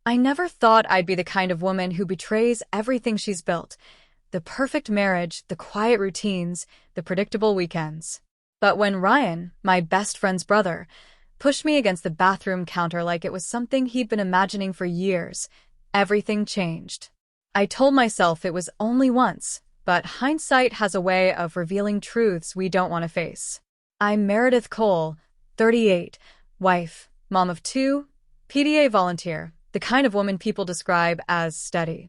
I never thought I'd be the kind of woman who betrays everything she's built. The perfect marriage, the quiet routines, the predictable weekends. But when Ryan, my best friend's brother, pushed me against the bathroom counter like it was something he'd been imagining for years, everything changed. I told myself it was only once, but hindsight has a way of revealing truths we don't want to face. I'm Meredith Cole, 38, wife, mom of two, PDA volunteer, the kind of woman people describe as steady.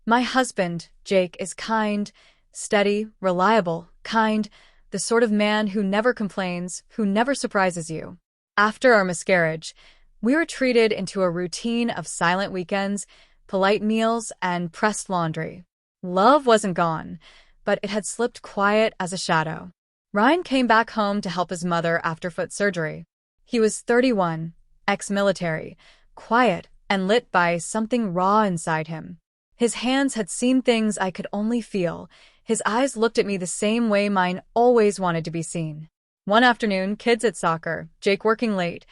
My husband, Jake, is kind, steady, reliable, kind, the sort of man who never complains, who never surprises you. After our miscarriage, we retreated into a routine of silent weekends, polite meals, and pressed laundry. Love wasn't gone, but it had slipped quiet as a shadow. Ryan came back home to help his mother after foot surgery. He was 31, ex-military, quiet, and lit by something raw inside him. His hands had seen things I could only feel. His eyes looked at me the same way mine always wanted to be seen. One afternoon, kids at soccer, Jake working late,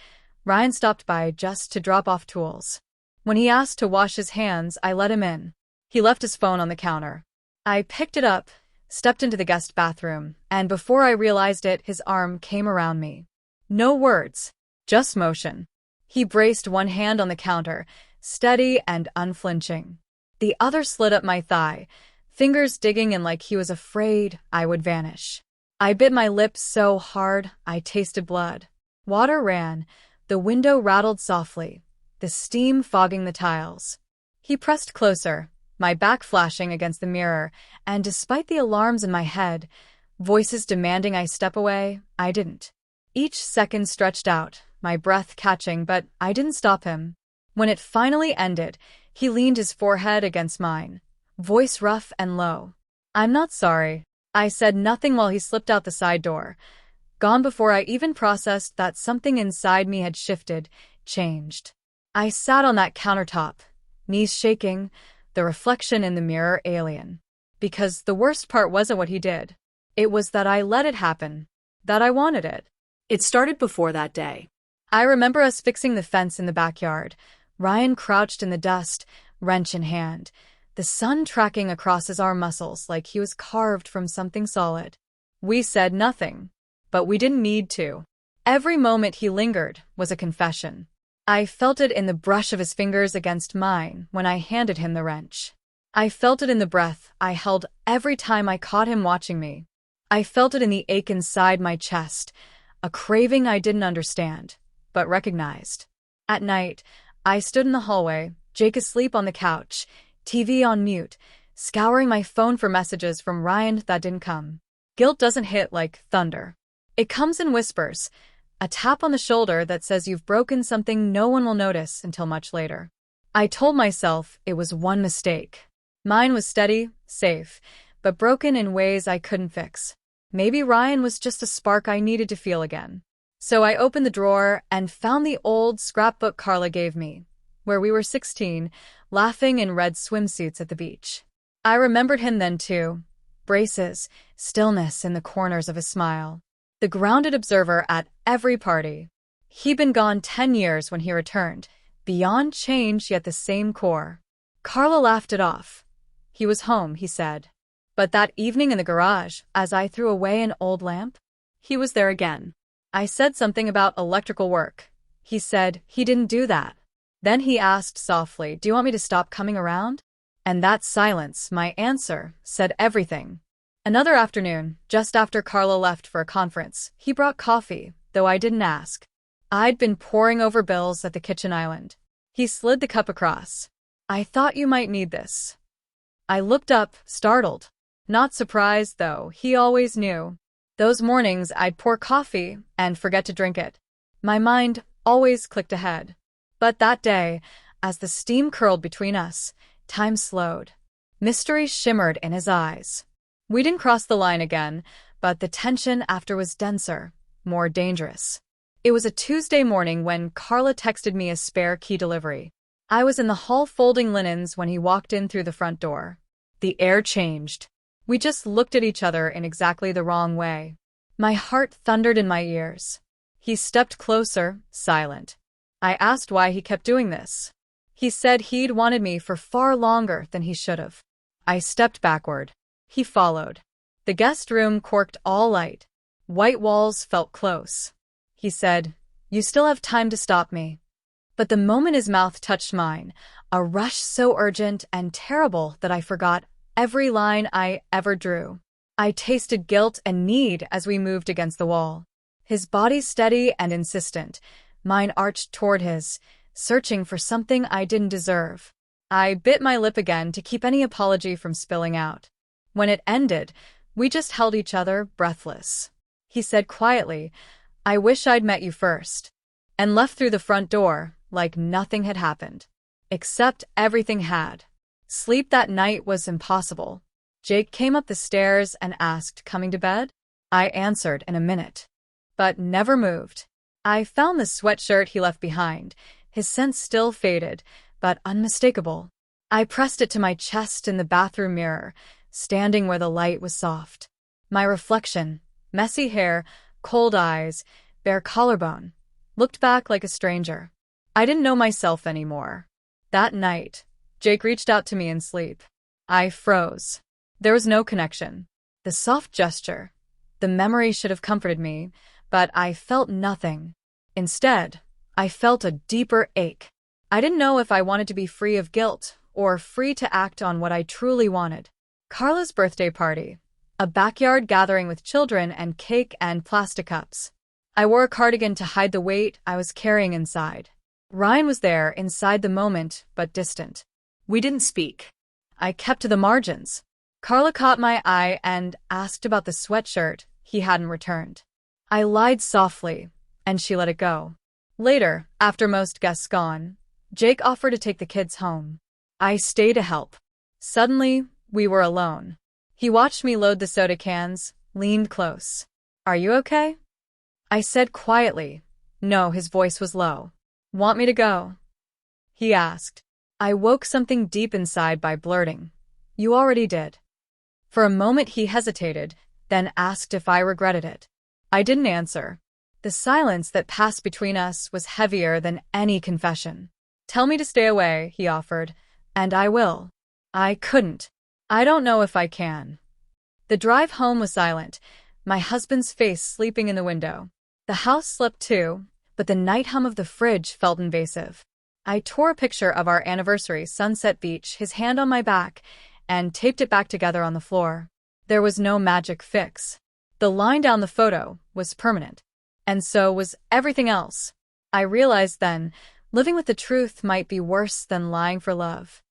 Ryan stopped by just to drop off tools. When he asked to wash his hands, I let him in. He left his phone on the counter. I picked it up, stepped into the guest bathroom, and before I realized it, his arm came around me. No words, just motion. He braced one hand on the counter, steady and unflinching. The other slid up my thigh, fingers digging in like he was afraid I would vanish. I bit my lip so hard I tasted blood. Water ran, the window rattled softly, the steam fogging the tiles. He pressed closer, my back flashing against the mirror, and despite the alarms in my head, voices demanding I step away, I didn't. Each second stretched out, my breath catching, but I didn't stop him. When it finally ended, he leaned his forehead against mine, voice rough and low. "I'm not sorry." I said nothing while he slipped out the side door, gone before I even processed that something inside me had shifted, changed. I sat on that countertop, knees shaking, the reflection in the mirror alien. Because the worst part wasn't what he did. It was that I let it happen, that I wanted it. It started before that day. I remember us fixing the fence in the backyard, Ryan crouched in the dust, wrench in hand, the sun tracking across his arm muscles like he was carved from something solid. We said nothing, but we didn't need to. Every moment he lingered was a confession. I felt it in the brush of his fingers against mine when I handed him the wrench. I felt it in the breath I held every time I caught him watching me. I felt it in the ache inside my chest, a craving I didn't understand, but recognized. At night, I stood in the hallway, Jake asleep on the couch, TV on mute, scouring my phone for messages from Ryan that didn't come. Guilt doesn't hit like thunder. It comes in whispers, a tap on the shoulder that says you've broken something no one will notice until much later. I told myself it was one mistake. Mine was steady, safe, but broken in ways I couldn't fix. Maybe Ryan was just a spark I needed to feel again. So I opened the drawer and found the old scrapbook Carla gave me, where we were 16, laughing in red swimsuits at the beach. I remembered him then too. Braces, stillness in the corners of his smile. The grounded observer at every party. He'd been gone 10 years when he returned, beyond change yet the same core. Carla laughed it off. He was home, he said. But that evening in the garage, as I threw away an old lamp, he was there again. I said something about electrical work. He said he didn't do that. Then he asked softly, "Do you want me to stop coming around?" And that silence, my answer, said everything. Another afternoon, just after Carla left for a conference, he brought coffee, though I didn't ask. I'd been poring over bills at the kitchen island. He slid the cup across. "I thought you might need this." I looked up, startled. Not surprised, though, he always knew. Those mornings I'd pour coffee and forget to drink it. My mind always clicked ahead. But that day, as the steam curled between us, time slowed. Mystery shimmered in his eyes. We didn't cross the line again, but the tension after was denser, more dangerous. It was a Tuesday morning when Carla texted me a spare key delivery. I was in the hall folding linens when he walked in through the front door. The air changed. We just looked at each other in exactly the wrong way. My heart thundered in my ears. He stepped closer, silent. I asked why he kept doing this. He said he'd wanted me for far longer than he should have. I stepped backward. He followed. The guest room corked all light. White walls felt close. He said, "You still have time to stop me." But the moment his mouth touched mine, a rush so urgent and terrible that I forgot every line I ever drew. I tasted guilt and need as we moved against the wall. His body steady and insistent, mine arched toward his, searching for something I didn't deserve. I bit my lip again to keep any apology from spilling out. When it ended, we just held each other, breathless. He said quietly, "I wish I'd met you first," and left through the front door like nothing had happened. Except everything had. Sleep that night was impossible. Jake came up the stairs and asked, "Coming to bed?" I answered in a minute, but never moved. I found the sweatshirt he left behind, his scent still faded, but unmistakable. I pressed it to my chest in the bathroom mirror, standing where the light was soft. My reflection, messy hair, cold eyes, bare collarbone, looked back like a stranger. I didn't know myself anymore. That night, Jake reached out to me in sleep. I froze. There was no connection. The soft gesture, the memory should have comforted me, but I felt nothing. Instead, I felt a deeper ache. I didn't know if I wanted to be free of guilt or free to act on what I truly wanted. Carla's birthday party. A backyard gathering with children and cake and plastic cups. I wore a cardigan to hide the weight I was carrying inside. Ryan was there, inside the moment, but distant. We didn't speak. I kept to the margins. Carla caught my eye and asked about the sweatshirt he hadn't returned. I lied softly, and she let it go. Later, after most guests gone, Jake offered to take the kids home. I stayed to help. Suddenly, we were alone. He watched me load the soda cans, leaned close. "Are you okay?" I said quietly. No, his voice was low. "Want me to go?" he asked. I woke something deep inside by blurting, "You already did." For a moment he hesitated, then asked if I regretted it. I didn't answer. The silence that passed between us was heavier than any confession. "Tell me to stay away," he offered, "and I will." I couldn't. I don't know if I can. The drive home was silent, my husband's face sleeping in the window. The house slept too, but the night hum of the fridge felt invasive. I tore a picture of our anniversary Sunset Beach, his hand on my back, and taped it back together on the floor. There was no magic fix. The line down the photo was permanent. And so was everything else. I realized then, living with the truth might be worse than lying for love.